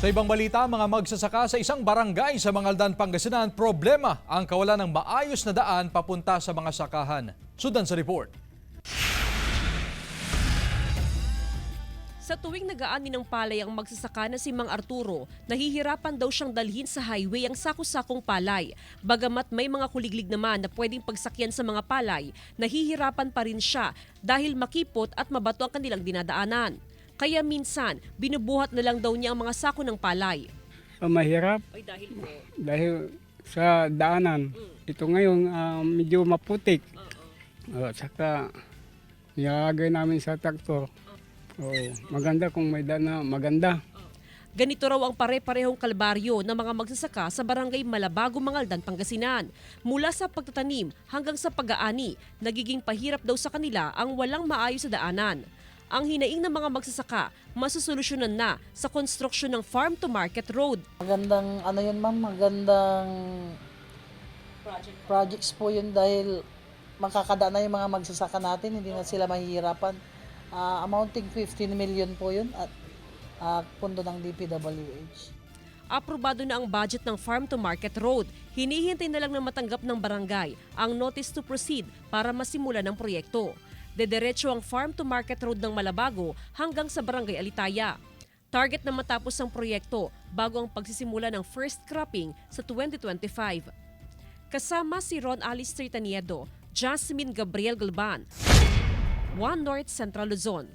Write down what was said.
Sa ibang balita, mga magsasaka sa isang barangay sa Mangaldan, Pangasinan, problema ang kawalan ng maayos na daan papunta sa mga sakahan. Sundan sa report. Sa tuwing nag-aani ng palay ang magsasaka na si Mang Arturo, nahihirapan daw siyang dalhin sa highway ang sako-sakong palay. Bagamat may mga kuliglig naman na pwedeng pagsakyan sa mga palay, nahihirapan pa rin siya dahil makipot at mabato ang kanilang dinadaanan. Kaya minsan, binubuhat na lang daw niya ang mga sako ng palay. Mahirap Ay dahil po. dahil sa daanan. Ito ngayon medyo maputik. Saka nilagay namin sa traktor. Maganda kung may daan maganda. Ganito raw ang pare-parehong kalbaryo ng mga magsasaka sa barangay Malabago, Mangaldan, Pangasinan. Mula sa pagtatanim hanggang sa pag-aani, nagiging pahirap daw sa kanila ang walang maayos na daanan. Ang hinaing ng mga magsasaka, masusolusyonan na sa konstruksyon ng farm-to-market road. Magandang yun ma'am, magandang projects po yun dahil makakadaan na yung mga magsasaka natin, hindi na sila mahihirapan. Amounting 15 million po yun at pundo ng DPWH. Aprobado na ang budget ng farm-to-market road. Hinihintay na lang na matanggap ng barangay ang notice to proceed para masimulan ang proyekto. Dederecho ang farm-to-market road ng Malabago hanggang sa barangay Alitaya. Target na matapos ang proyekto bago ang pagsisimula ng first cropping sa 2025. Kasama si Ron Alice Trietaniedo, Jasmine Gabriel Galban, One North Central Luzon.